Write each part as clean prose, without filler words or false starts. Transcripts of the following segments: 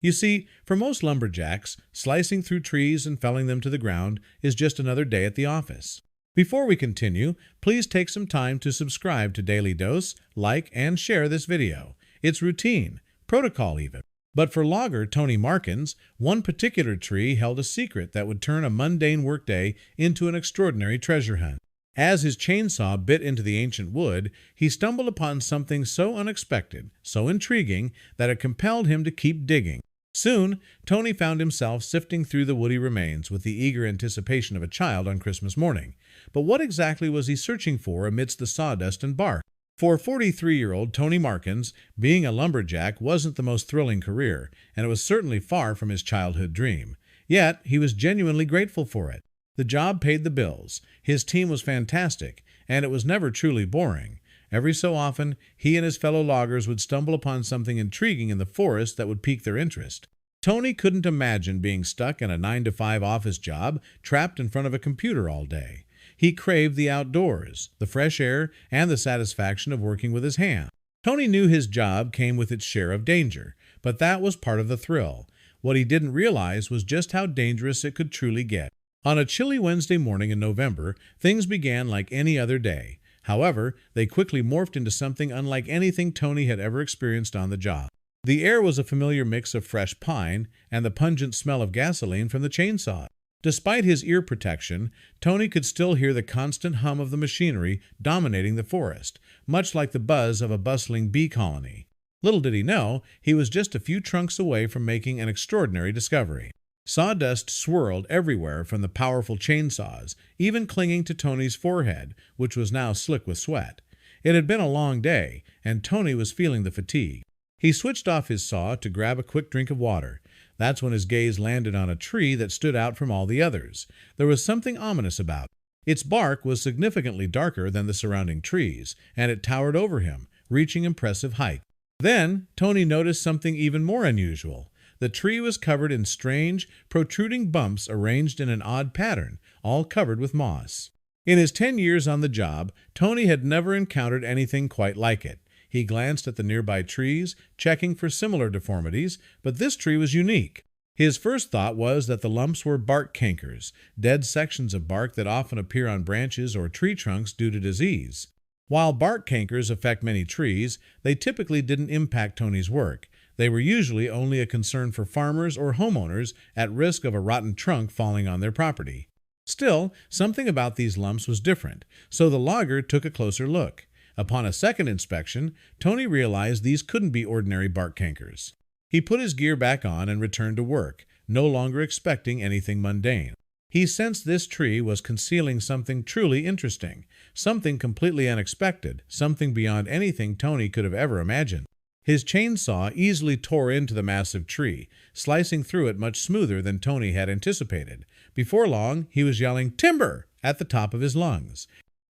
You see, for most lumberjacks, slicing through trees and felling them to the ground is just another day at the office. Before we continue, please take some time to subscribe to Dailydose, like, and share this video. It's routine, protocol even. But for logger Tony Markins, one particular tree held a secret that would turn a mundane workday into an extraordinary treasure hunt. As his chainsaw bit into the ancient wood, he stumbled upon something so unexpected, so intriguing, that it compelled him to keep digging. Soon, Tony found himself sifting through the woody remains with the eager anticipation of a child on Christmas morning. But what exactly was he searching for amidst the sawdust and bark? For 43-year-old Tony Markins, being a lumberjack wasn't the most thrilling career, and it was certainly far from his childhood dream. Yet, he was genuinely grateful for it. The job paid the bills, his team was fantastic, and it was never truly boring. Every so often, he and his fellow loggers would stumble upon something intriguing in the forest that would pique their interest. Tony couldn't imagine being stuck in a 9-to-5 office job, trapped in front of a computer all day. He craved the outdoors, the fresh air, and the satisfaction of working with his hands. Tony knew his job came with its share of danger, but that was part of the thrill. What he didn't realize was just how dangerous it could truly get. On a chilly Wednesday morning in November, things began like any other day. However, they quickly morphed into something unlike anything Tony had ever experienced on the job. The air was a familiar mix of fresh pine and the pungent smell of gasoline from the chainsaw. Despite his ear protection, Tony could still hear the constant hum of the machinery dominating the forest, much like the buzz of a bustling bee colony. Little did he know, he was just a few trunks away from making an extraordinary discovery. Sawdust swirled everywhere from the powerful chainsaws, even clinging to Tony's forehead, which was now slick with sweat. It had been a long day, and Tony was feeling the fatigue. He switched off his saw to grab a quick drink of water. That's when his gaze landed on a tree that stood out from all the others. There was something ominous about it. Its bark was significantly darker than the surrounding trees, and it towered over him, reaching impressive height. Then, Tony noticed something even more unusual. The tree was covered in strange, protruding bumps arranged in an odd pattern, all covered with moss. In his 10 years on the job, Tony had never encountered anything quite like it. He glanced at the nearby trees, checking for similar deformities, but this tree was unique. His first thought was that the lumps were bark cankers, dead sections of bark that often appear on branches or tree trunks due to disease. While bark cankers affect many trees, they typically didn't impact Tony's work. They were usually only a concern for farmers or homeowners at risk of a rotten trunk falling on their property. Still, something about these lumps was different, so the logger took a closer look. Upon a second inspection, Tony realized these couldn't be ordinary bark cankers. He put his gear back on and returned to work, no longer expecting anything mundane. He sensed this tree was concealing something truly interesting, something completely unexpected, something beyond anything Tony could have ever imagined. His chainsaw easily tore into the massive tree, slicing through it much smoother than Tony had anticipated. Before long, he was yelling, "Timber!" at the top of his lungs.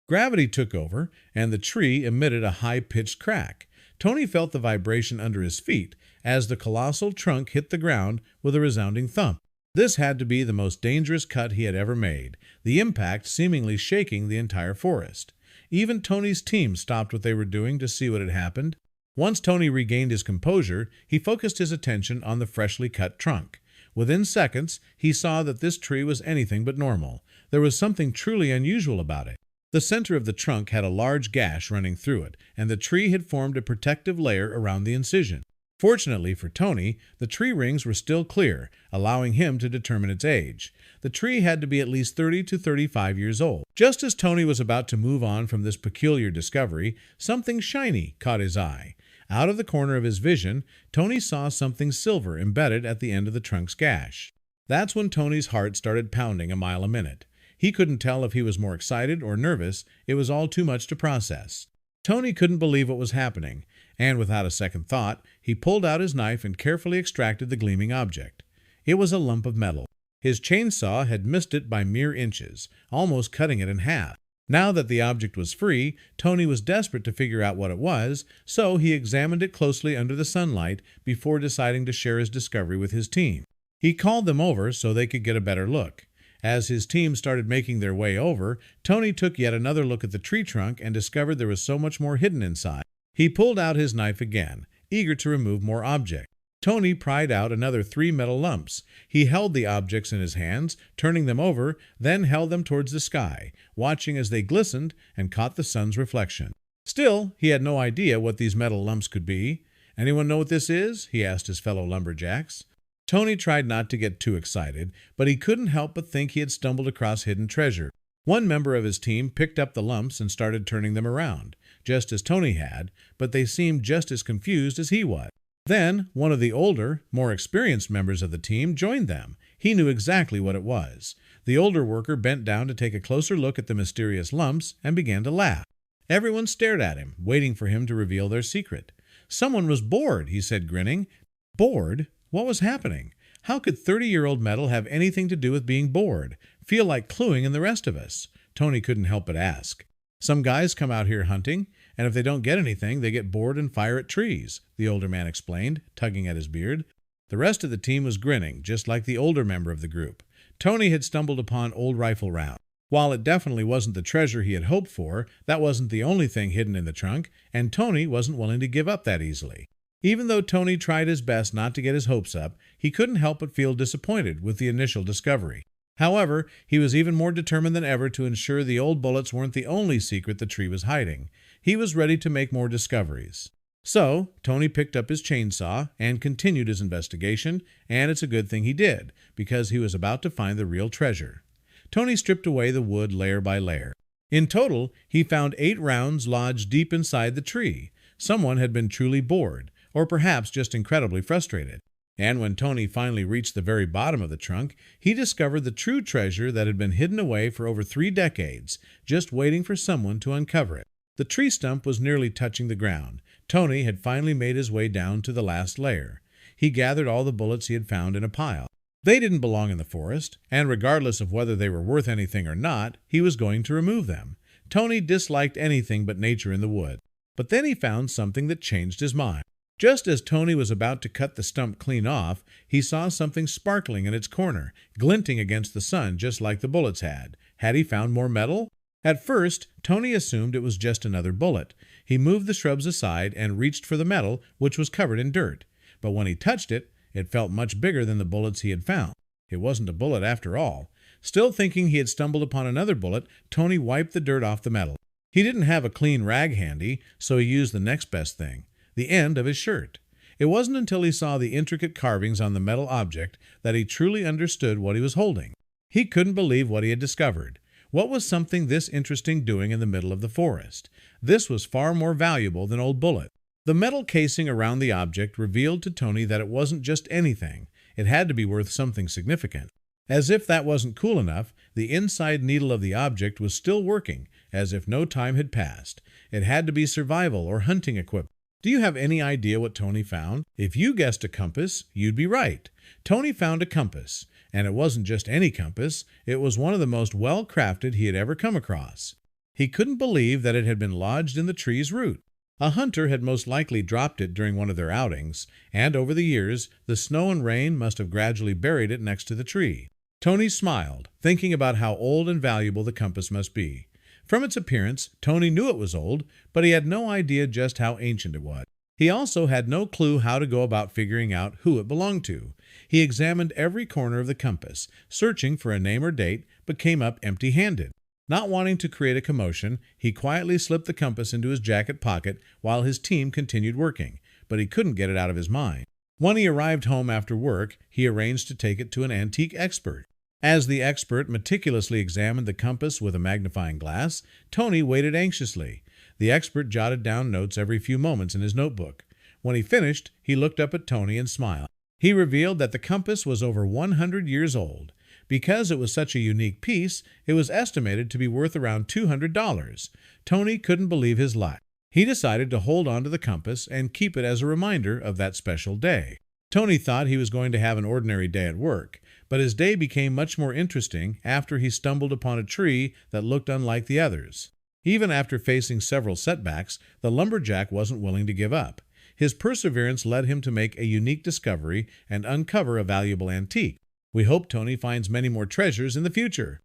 Gravity took over, and the tree emitted a high-pitched crack. Tony felt the vibration under his feet as the colossal trunk hit the ground with a resounding thump. This had to be the most dangerous cut he had ever made, the impact seemingly shaking the entire forest. Even Tony's team stopped what they were doing to see what had happened. Once Tony regained his composure, he focused his attention on the freshly cut trunk. Within seconds, he saw that this tree was anything but normal. There was something truly unusual about it. The center of the trunk had a large gash running through it, and the tree had formed a protective layer around the incision. Fortunately for Tony, the tree rings were still clear, allowing him to determine its age. The tree had to be at least 30 to 35 years old. Just as Tony was about to move on from this peculiar discovery, something shiny caught his eye. Out of the corner of his vision, Tony saw something silver embedded at the end of the trunk's gash. That's when Tony's heart started pounding a mile a minute. He couldn't tell if he was more excited or nervous. It was all too much to process. Tony couldn't believe what was happening, and without a second thought, he pulled out his knife and carefully extracted the gleaming object. It was a lump of metal. His chainsaw had missed it by mere inches, almost cutting it in half. Now that the object was free, Tony was desperate to figure out what it was, so he examined it closely under the sunlight before deciding to share his discovery with his team. He called them over so they could get a better look. As his team started making their way over, Tony took yet another look at the tree trunk and discovered there was so much more hidden inside. He pulled out his knife again, eager to remove more objects. Tony pried out another 3 metal lumps. He held the objects in his hands, turning them over, then held them towards the sky, watching as they glistened and caught the sun's reflection. Still, he had no idea what these metal lumps could be. "Anyone know what this is?" he asked his fellow lumberjacks. Tony tried not to get too excited, but he couldn't help but think he had stumbled across hidden treasure. One member of his team picked up the lumps and started turning them around, just as Tony had, but they seemed just as confused as he was. Then, one of the older, more experienced members of the team joined them. He knew exactly what it was. The older worker bent down to take a closer look at the mysterious lumps and began to laugh. Everyone stared at him, waiting for him to reveal their secret. "Someone was bored," he said, grinning. Bored? What was happening? How could 30-year-old metal have anything to do with being bored? Feel like cluing in the rest of us? Tony couldn't help but ask. "Some guys come out here hunting, and if they don't get anything, they get bored and fire at trees," the older man explained, tugging at his beard. The rest of the team was grinning, just like the older member of the group. Tony had stumbled upon old rifle rounds. While it definitely wasn't the treasure he had hoped for, that wasn't the only thing hidden in the trunk, and Tony wasn't willing to give up that easily. Even though Tony tried his best not to get his hopes up, he couldn't help but feel disappointed with the initial discovery. However, he was even more determined than ever to ensure the old bullets weren't the only secret the tree was hiding. He was ready to make more discoveries. So, Tony picked up his chainsaw and continued his investigation, and it's a good thing he did, because he was about to find the real treasure. Tony stripped away the wood layer by layer. In total, he found 8 rounds lodged deep inside the tree. Someone had been truly bored, or perhaps just incredibly frustrated. And when Tony finally reached the very bottom of the trunk, he discovered the true treasure that had been hidden away for over 3 decades, just waiting for someone to uncover it. The tree stump was nearly touching the ground. Tony had finally made his way down to the last layer. He gathered all the bullets he had found in a pile. They didn't belong in the forest, and regardless of whether they were worth anything or not, he was going to remove them. Tony disliked anything but nature in the wood. But then he found something that changed his mind. Just as Tony was about to cut the stump clean off, he saw something sparkling in its corner, glinting against the sun just like the bullets had. Had he found more metal? At first, Tony assumed it was just another bullet. He moved the shrubs aside and reached for the metal, which was covered in dirt. But when he touched it, it felt much bigger than the bullets he had found. It wasn't a bullet after all. Still thinking he had stumbled upon another bullet, Tony wiped the dirt off the metal. He didn't have a clean rag handy, so he used the next best thing, the end of his shirt. It wasn't until he saw the intricate carvings on the metal object that he truly understood what he was holding. He couldn't believe what he had discovered. What was something this interesting doing in the middle of the forest? This was far more valuable than old bullets. The metal casing around the object revealed to Tony that it wasn't just anything. It had to be worth something significant. As if that wasn't cool enough, the inside needle of the object was still working, as if no time had passed. It had to be survival or hunting equipment. Do you have any idea what Tony found? If you guessed a compass, you'd be right. Tony found a compass, and it wasn't just any compass. It was one of the most well-crafted he had ever come across. He couldn't believe that it had been lodged in the tree's root. A hunter had most likely dropped it during one of their outings, and over the years, the snow and rain must have gradually buried it next to the tree. Tony smiled, thinking about how old and valuable the compass must be. From its appearance, Tony knew it was old, but he had no idea just how ancient it was. He also had no clue how to go about figuring out who it belonged to. He examined every corner of the compass, searching for a name or date, but came up empty-handed. Not wanting to create a commotion, he quietly slipped the compass into his jacket pocket while his team continued working, but he couldn't get it out of his mind. When he arrived home after work, he arranged to take it to an antique expert. As the expert meticulously examined the compass with a magnifying glass, Tony waited anxiously. The expert jotted down notes every few moments in his notebook. When he finished, he looked up at Tony and smiled. He revealed that the compass was over 100 years old. Because it was such a unique piece, it was estimated to be worth around $200. Tony couldn't believe his luck. He decided to hold on to the compass and keep it as a reminder of that special day. Tony thought he was going to have an ordinary day at work, but his day became much more interesting after he stumbled upon a tree that looked unlike the others. Even after facing several setbacks, the lumberjack wasn't willing to give up. His perseverance led him to make a unique discovery and uncover a valuable antique. We hope Tony finds many more treasures in the future.